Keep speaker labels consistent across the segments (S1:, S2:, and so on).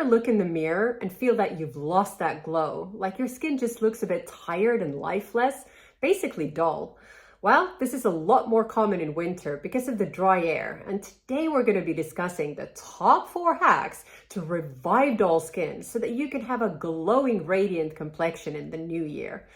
S1: ever look in the mirror and feel that you've lost that glow, like your skin just looks a bit tired and lifeless, basically dull? Well, this is a lot more common in winter because of the dry air, and today we're going to be discussing the top 4 hacks to revive dull skin so that you can have a glowing, radiant complexion in the new year.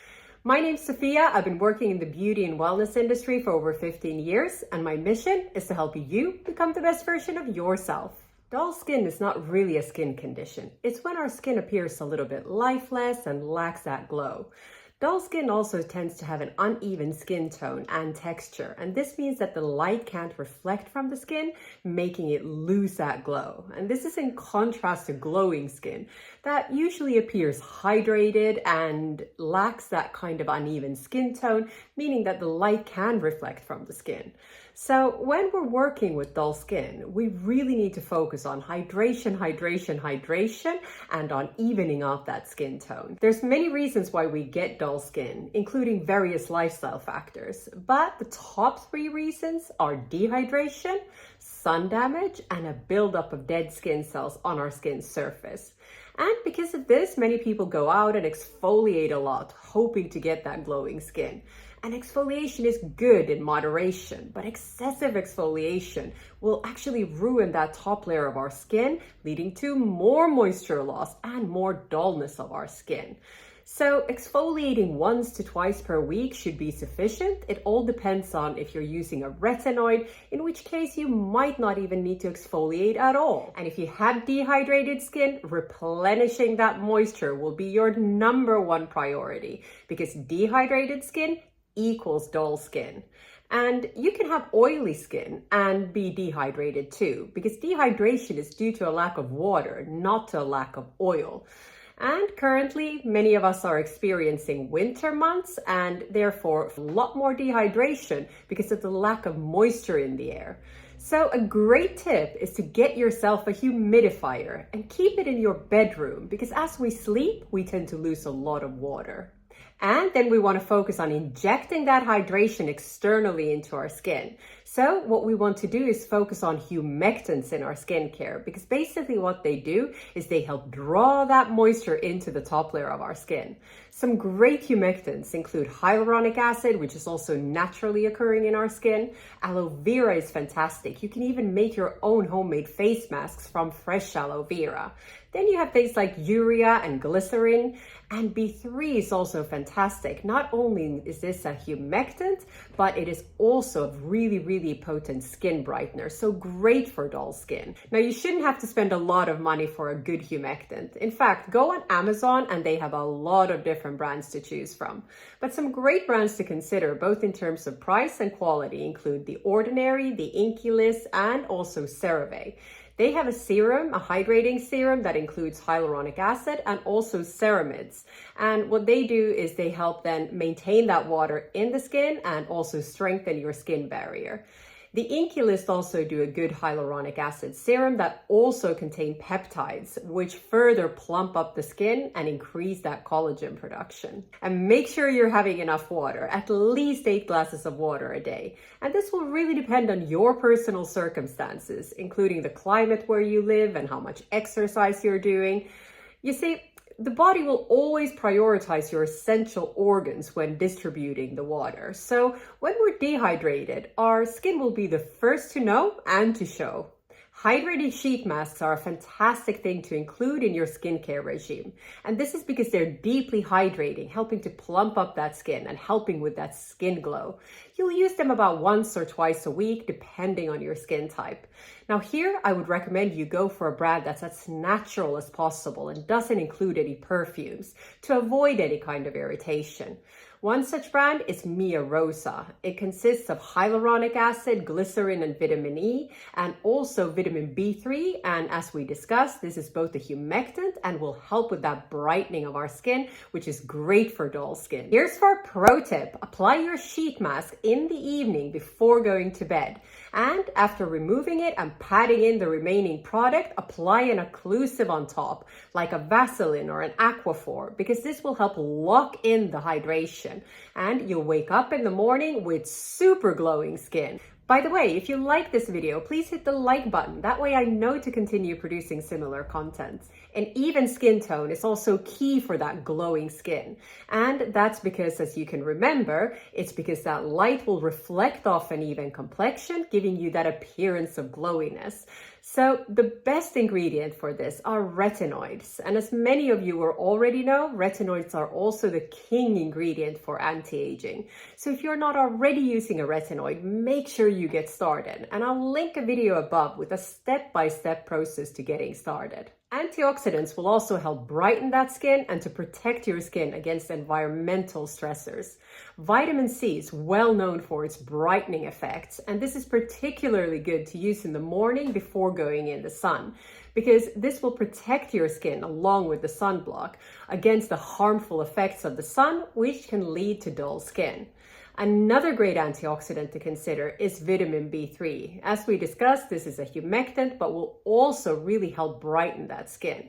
S1: My name's Sophia. I've been working in the beauty and wellness industry for over 15 years, and my mission is to help you become the best version of yourself. Dull skin is not really a skin condition. It's when our skin appears a little bit lifeless and lacks that glow. Dull skin also tends to have an uneven skin tone and texture, and this means that the light can't reflect from the skin, making it lose that glow. And this is in contrast to glowing skin that usually appears hydrated and lacks that kind of uneven skin tone, meaning that the light can reflect from the skin. So when we're working with dull skin, we really need to focus on hydration, and on evening out that skin tone. There's many reasons why we get dull skin, including various lifestyle factors, but the top 3 reasons are dehydration, sun damage, and a buildup of dead skin cells on our skin surface. And because of this, many people go out and exfoliate a lot, hoping to get that glowing skin. And exfoliation is good in moderation, but excessive exfoliation will actually ruin that top layer of our skin, leading to more moisture loss and more dullness of our skin. So exfoliating once to twice per week should be sufficient. It all depends on if you're using a retinoid, in which case you might not even need to exfoliate at all. And if you have dehydrated skin, replenishing that moisture will be your #1 priority, because dehydrated skin equals dull skin. And you can have oily skin and be dehydrated too, because dehydration is due to a lack of water, not to a lack of oil. And currently, many of us are experiencing winter months and therefore a lot more dehydration because of the lack of moisture in the air. So a great tip is to get yourself a humidifier and keep it in your bedroom, because as we sleep, we tend to lose a lot of water. And then we want to focus on injecting that hydration externally into our skin. So what we want to do is focus on humectants in our skincare, because basically what they do is they help draw that moisture into the top layer of our skin. Some great humectants include hyaluronic acid, which is also naturally occurring in our skin. Aloe vera is fantastic. You can even make your own homemade face masks from fresh aloe vera. Then you have things like urea and glycerin, and B3 is also fantastic. Not only is this a humectant, but it is also a really potent skin brightener, so great for dull skin. Now, you shouldn't have to spend a lot of money for a good humectant. In fact, go on Amazon and they have a lot of different brands to choose from. But some great brands to consider, both in terms of price and quality, include The Ordinary, The Inkey List, and also CeraVe. They have a serum, a hydrating serum that includes hyaluronic acid and also ceramides. And what they do is they help then maintain that water in the skin and also strengthen your skin barrier. The Inkey List also do a good hyaluronic acid serum that also contain peptides, which further plump up the skin and increase that collagen production. And make sure you're having enough water, at least 8 glasses of water a day. And this will really depend on your personal circumstances, including the climate where you live and how much exercise you're doing. You see, the body will always prioritize your essential organs when distributing the water. So when we're dehydrated, our skin will be the first to know and to show. Hydrating sheet masks are a fantastic thing to include in your skincare regime. And this is because they're deeply hydrating, helping to plump up that skin and helping with that skin glow. You'll use them about once or twice a week, depending on your skin type. Now here, I would recommend you go for a brand that's as natural as possible and doesn't include any perfumes to avoid any kind of irritation. One such brand is Mia Rosa. It consists of hyaluronic acid, glycerin, and vitamin E, and also vitamin B3. And as we discussed, this is both a humectant and will help with that brightening of our skin, which is great for dull skin. Here's for a pro tip. Apply your sheet mask in the evening before going to bed. And after removing it and patting in the remaining product, apply an occlusive on top, like a Vaseline or an Aquaphor, because this will help lock in the hydration. And you'll wake up in the morning with super glowing skin. By the way, if you like this video, please hit the like button. That way I know to continue producing similar content. An even skin tone is also key for that glowing skin. And that's because, as you can remember, it's because that light will reflect off an even complexion, giving you that appearance of glowiness. So the best ingredient for this are retinoids. And as many of you will already know, retinoids are also the king ingredient for anti-aging. So if you're not already using a retinoid, make sure you get started. And I'll link a video above with a step-by-step process to getting started. Antioxidants will also help brighten that skin and to protect your skin against environmental stressors. Vitamin C is well known for its brightening effects, and this is particularly good to use in the morning before going in the sun, because this will protect your skin along with the sunblock against the harmful effects of the sun, which can lead to dull skin. Another great antioxidant to consider is vitamin B3. As we discussed, this is a humectant, but will also really help brighten that skin.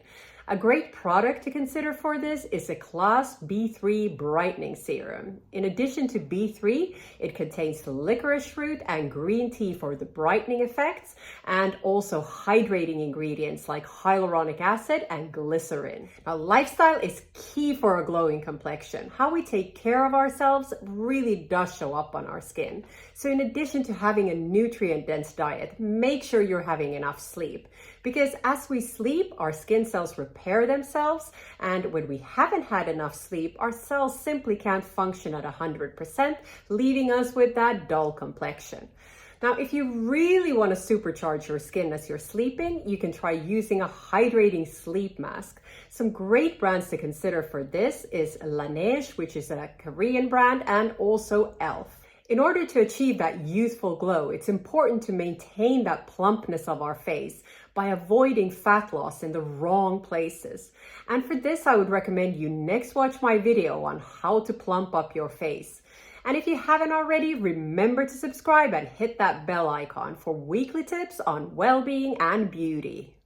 S1: A great product to consider for this is a Class B3 brightening serum. In addition to B3, it contains licorice root and green tea for the brightening effects, and also hydrating ingredients like hyaluronic acid and glycerin. Now, lifestyle is key for a glowing complexion. How we take care of ourselves really does show up on our skin. So in addition to having a nutrient-dense diet, make sure you're having enough sleep. Because as we sleep, our skin cells repair themselves, and when we haven't had enough sleep, our cells simply can't function at 100%, leaving us with that dull complexion. Now, if you really want to supercharge your skin as you're sleeping, you can try using a hydrating sleep mask. Some great brands to consider for this is Laneige, which is a Korean brand, and also e.l.f. In order to achieve that youthful glow, it's important to maintain that plumpness of our face by avoiding fat loss in the wrong places. And for this, I would recommend you next watch my video on how to plump up your face. And if you haven't already, remember to subscribe and hit that bell icon for weekly tips on well-being and beauty.